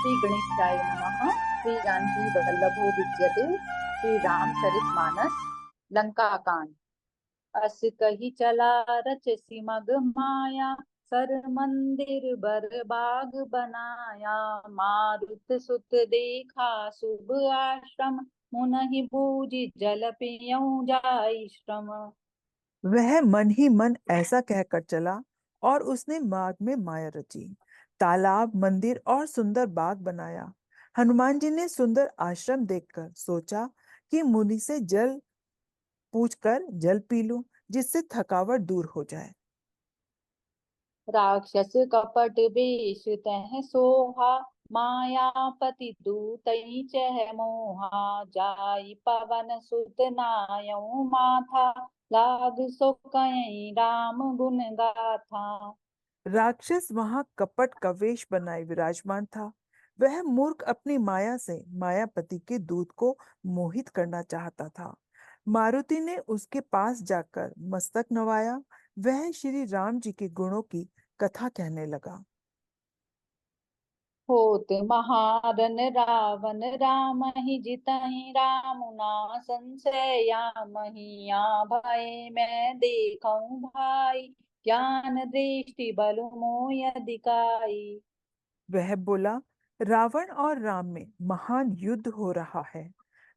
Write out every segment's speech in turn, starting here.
श्री गणेशाय नमः। श्री जानकी वल्लभो विद्यते। श्री रामचरितमानस लंका कांड। अस कही चला रचसि मग माया, सर मंदिर बर बाग बनाया। मारुत सुत देखा शुभ आश्रम, मुनहि बूझि जल पियऊँ जाई श्रम। वह मन ही मन ऐसा कहकर चला और उसने मार्ग में माया रची, तालाब, मंदिर और सुंदर बाग बनाया। हनुमान जी ने सुंदर आश्रम देखकर सोचा कि मुनि से जल पूछकर जल पी लूं, जिससे थकावट दूर हो जाए। राक्षस कपट बेश तह सोहा, मायापति दूतई चह मोहा। जाई पवन सुत नायऊ माथा, लाग सो कई राम गुण गाथा। राक्षस वहां कपट का वेश बनाए विराजमान था। वह मूर्ख अपनी माया से मायापति के दूत को मोहित करना चाहता था। मारुति ने उसके पास जाकर मस्तक नवाया। वह श्री राम जी के गुणों की कथा कहने लगा। होत महारन रावण, राम ही जितहि रामुना संशया। महिया भय मैं देखऊं भाई, ज्ञान दृष्टि बलु मोय अधिकाई। वह बोला, रावण और राम में महान युद्ध हो रहा है।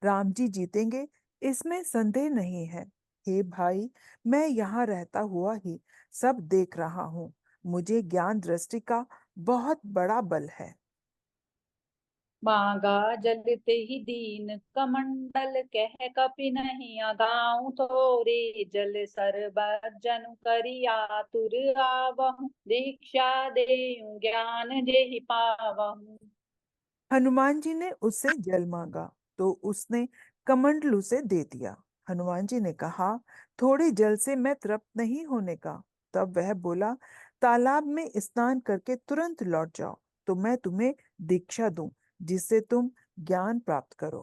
राम जी जीतेंगे, इसमें संदेह नहीं है। हे भाई, मैं यहाँ रहता हुआ ही सब देख रहा हूँ। मुझे ज्ञान दृष्टि का बहुत बड़ा बल है। मांगा जलते ही दीन कमंडल, कह कपि नहीं अगाऊं तोरे। जल सरबत जनु करी आतुर आवहु, दीक्षा देऊं ज्ञान जेहि पावहु। हनुमान जी ने उससे जल मांगा तो उसने कमंडलू उसे दे दिया। हनुमान जी ने कहा, थोड़े जल से मैं तृप्त नहीं होने का। तब वह बोला, तालाब में स्नान करके तुरंत लौट जाओ तो मैं तुम्हें दीक्षा दूं, जिससे तुम ज्ञान प्राप्त करो।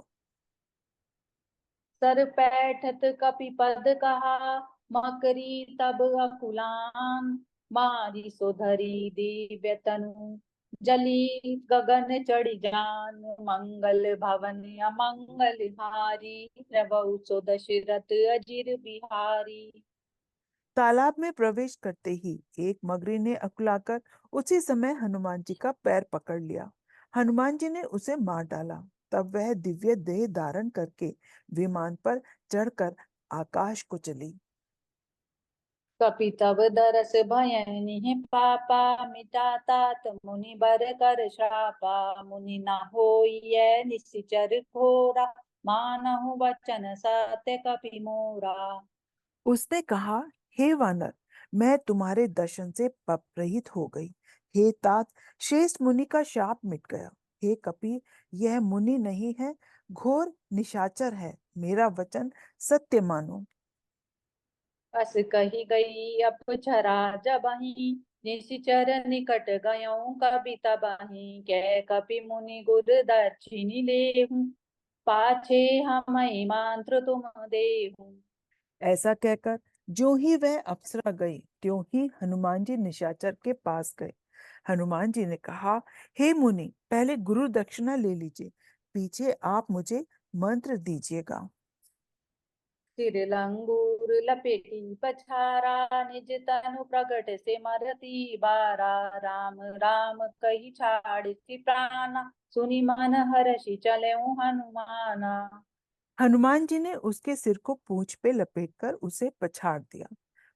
सर पैठत कपि पद कहा, मकरी तब अकुलान। मारी सो धरी दिव्य तनु, जली गगन चढ़ी जान। मंगल भवन अमंगल हारी, रवौ सो दशरथ अजिर बिहारी। तालाब में प्रवेश करते ही एक मगरी ने अकुलाकर उसी समय हनुमान जी का पैर पकड़ लिया। हनुमान जी ने उसे मार डाला। तब वह दिव्य देह धारण करके विमान पर चढ़कर आकाश को चली। कपि तब दरस भयनि पापा, मिटा तात मुनि बर कर श्रापा। मुनि न होइयै निश्चर घोरा, मानहु वचन सत्य कपि मोरा। उसने कहा, हे वानर, मैं तुम्हारे दर्शन से पप रहित हो गई। हे तात, श्रेष्ठ मुनि का शाप मिट गया। हे कपि, यह मुनि नहीं है, घोर निशाचर है। मेरा वचन सत्य मानो। अस कही गई अपचरा जबहि, निशिचर निकट गयऊँ कबि तबहि। कह कपि मुनि गुर दक्षिणी लेहूँ, पाछे हमहि मंत्र तुम देहूँ। ऐसा कहकर जो ही वह अप्सरा गई, त्यों ही हनुमान जी निशाचर के पास गए। हनुमान जी ने कहा, हे मुनि, पहले गुरु दक्षिणा ले लीजिए, पीछे आप मुझे मंत्र दीजिएगा। सिर लंगूर लपेटी पछारा, निज तनु प्रगट से मरती बारा। राम राम कही छाड़िति प्राणा, सुनि मन हर्षि चलेऊ हनुमाना। हनुमान जी ने उसके सिर को पूंछ पे लपेटकर उसे पछाड़ दिया।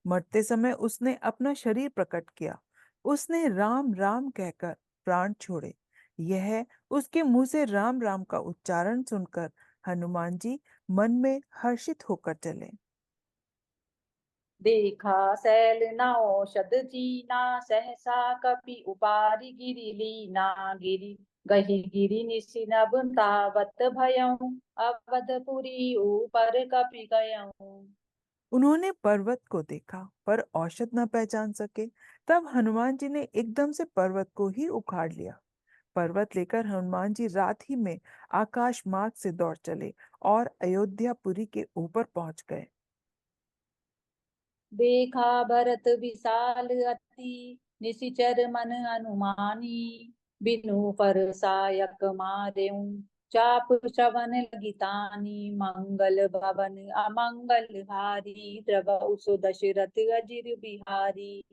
मरते समय उसने अपना शरीर प्रकट किया। उसने राम राम कहकर प्राण छोड़े। यह उसके मुंह से राम राम का उच्चारण सुनकर हनुमान जी मन में हर्षित होकर चले। देखा सैल न औषध जीना, सहसा कपि उपारि गिरि लीना। गिरि गही गिरि निशिनब तावत भयऊँ, अवधपुरी ऊपर कपि गयऊँ। उन्होंने पर्वत को देखा पर औषध न पहचान सके। तब हनुमान जी ने एकदम से पर्वत को ही उखाड़ लिया। पर्वत लेकर हनुमान जी रात ही में आकाश मार्ग से दौड़ चले और अयोध्यापुरी के ऊपर पहुंच गए। देखा भरत विशाल अति, निशिचर मन अनुमानी। बिनु फरसायक मारेऊ, चाप श्रवण लगी तानी, मंगल भवन अमंगल हारी, द्रव सो दशरथ अजिर बिहारी।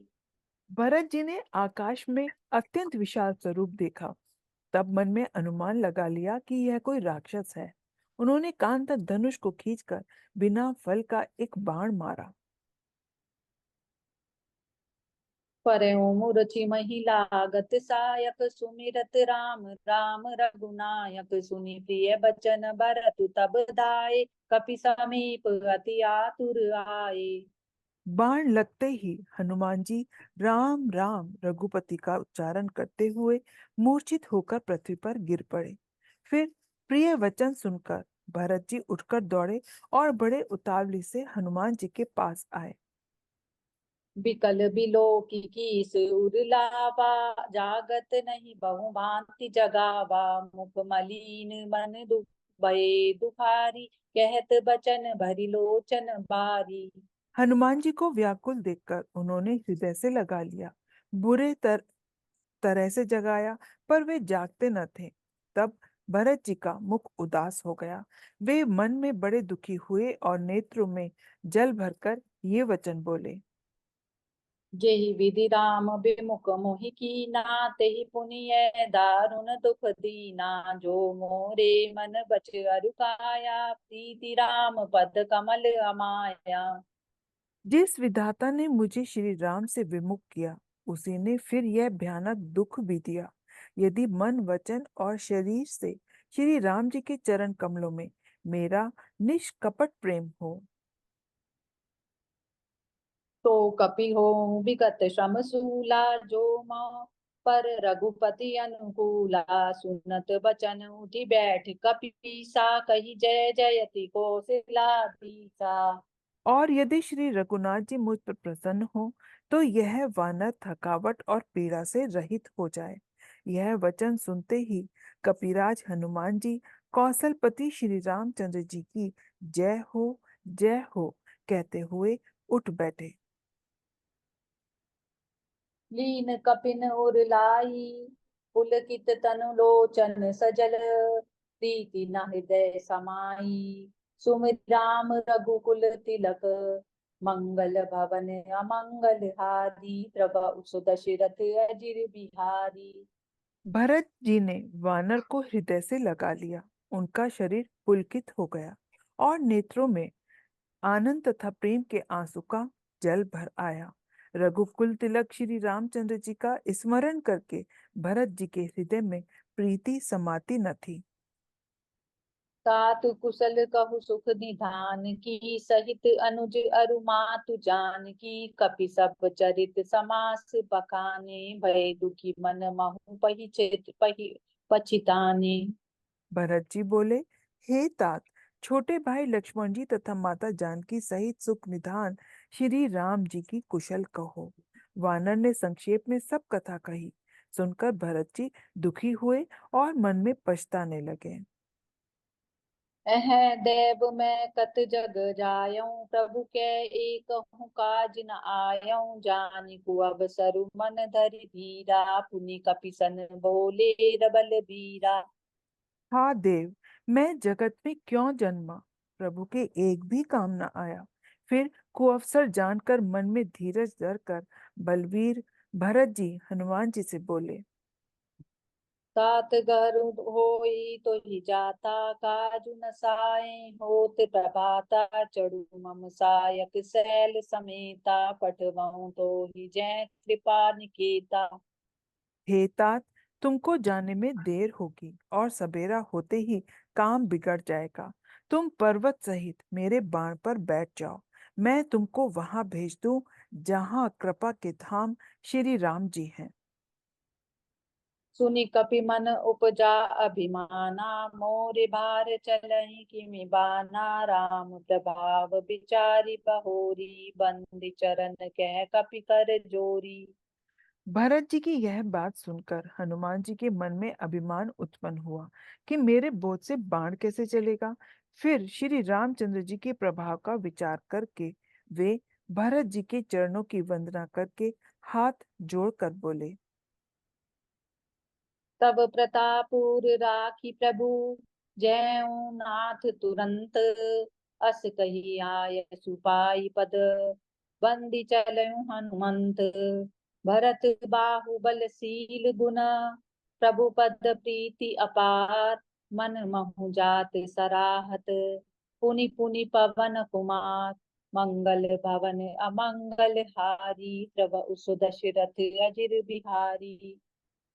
भरत जी ने आकाश में अत्यंत विशाल स्वरूप देखा। तब मन में अनुमान लगा लिया कि यह कोई राक्षस है। उन्होंने कान तक धनुष को खींचकर बिना फल का एक बाण मारा। परयो मूर्ति महिलागत सायक, सुमिरत राम राम रघुनायक, सुनि प्रिय बचन भरत तब धाये, कपि समीप अति आतुर आए। बाण लगते ही हनुमान जी राम राम रघुपति का उच्चारण करते हुए मूर्छित होकर पृथ्वी पर गिर पड़े। फिर प्रिय वचन सुनकर भरत जी उठकर दौड़े और बड़े उतावली से हनुमान जी के पास आए। बिकल बिलो की सुर लावा, जागत नहीं बहु भांति जगावा, मुख मलिन मन दुख भये दुखारी, कहत बचन भरी लोचन बारी। हनुमान जी को व्याकुल देखकर उन्होंने हृदय से लगा लिया, बुरे तरह से जगाया, पर वे जागते न थे। तब भरत जी का मुख उदास हो गया। वे मन में बड़े दुखी हुए और नेत्रों में जल भरकर ये वचन बोले। जेहि विधि राम विमुख मोहि कीना, तेहि पुनिय दारुण दुख दीना, जो मोरे मन बच अरु काया, प्रीति राम पद कमल अमाया। जिस विधाता ने मुझे श्री राम से विमुख किया, उसी ने फिर यह भयानक दुख भी दिया। यदि मन वचन और शरीर से श्री राम जी के चरण कमलों में मेरा निष्कपट प्रेम हो, तो कपि हो विगत श्रम सूला, जो मौ पर रघुपति अनुकूला, सुनत बचन उठि बैठ कपीसा, कही जय जयति कौशलाधीसा। और यदि श्री रघुनाथ जी मुझ पर प्रसन्न हो, तो यह वानर थकावट और पीड़ा से रहित हो जाए। यह वचन सुनते ही कपिराज हनुमान जी कौशलपति श्री रामचंद्र जी की जय हो कहते हुए उठ बैठे। लीन कपिन उर लाई, पुलकित तनु लोचन सजल, प्रीति न हृदय समाई, सुमिराम रघुकुल तिलक, मंगल भवन अमंगल हारी, प्रभु सुदशरथ अजिर बिहारी। भरत जी ने वानर को हृदय से लगा लिया। उनका शरीर पुलकित हो गया और नेत्रों में आनंद तथा प्रेम के आंसू का जल भर आया। रघुकुल तिलक श्री रामचंद्र जी का स्मरण करके भरत जी के हृदय में प्रीति समाती न थी। सातु कुशल कहु सुख निधान की, सहित अनुज अरु मातु जान की, कपि सब चरित समास बखाने, भय दुखी मन महु पछिताने। भरत जी बोले, हे तात, छोटे भाई लक्ष्मण जी तथा माता जानकी सहित सुख निधान श्री राम जी की कुशल कहो। वानर ने संक्षेप में सब कथा कही। सुनकर भरत जी दुखी हुए और मन में पछताने लगे। अह देव मैं कत जग जायऊं, प्रभु के एक काज न आयऊं, जानिकु अब सरु मन धरि धीरा, पुनि कपिसन बोले रबल बीरा। हा देव, मैं जगत में क्यों जन्मा, प्रभु के एक भी काम न आया। फिर कुअवसर जानकर मन में धीरज धरकर बलवीर भरत जी हनुमान जी से बोले। तात गरुड़ होई तो ही जाता, काजु न साए होत प्रभाता, चढ़ू मम सायक सैल समेता, पठवऊं तो ही जय कृपा निकेता। हे तात, तुमको जाने में देर होगी और सवेरा होते ही काम बिगड़ जाएगा। तुम पर्वत सहित मेरे बाण पर बैठ जाओ। मैं तुमको वहां भेज दूं जहां कृपा के धाम श्री राम जी हैं। सुनि कपि मन उपजा अभिमाना, मोरे भार चलहि किमि बाना, राम प्रभाव बिचारी बहोरी, बंदी चरण कह कपि कर जोरी। भरत जी की यह बात सुनकर हनुमान जी के मन में अभिमान उत्पन्न हुआ कि मेरे बोझ से बाण कैसे चलेगा। फिर श्री रामचंद्र जी के प्रभाव का विचार करके वे भरत जी के चरणों की वंदना करके हाथ जोड़कर बोले। तब प्रतापुर राखी प्रभु, जयऊ नाथ तुरंत। अस कही आय सुपाई पद, बंदी चलऊ हनुमंत। भरत बाहुबलशील गुण, प्रभु पद प्रीति अपार। मन महु जात सराहत, पुनि पुनि पवन कुमार। मंगल भवन अमंगल हारी, प्रभु सुदशरथ अजिर बिहारी।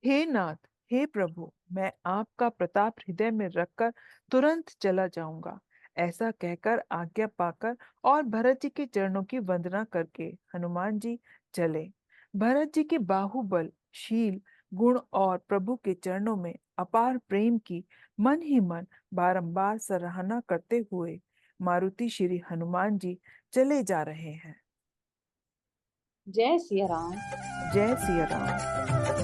हे नाथ, हे प्रभु, मैं आपका प्रताप हृदय में रखकर तुरंत चला जाऊंगा। ऐसा कहकर आज्ञा पाकर और भरत जी के चरणों की वंदना करके हनुमान जी चले। भरत जी के बाहुबल, शील, गुण और प्रभु के चरणों में अपार प्रेम की मन ही मन बारंबार सराहना करते हुए मारुति श्री हनुमान जी चले जा रहे हैं। जय सिया राम। जय सिया राम।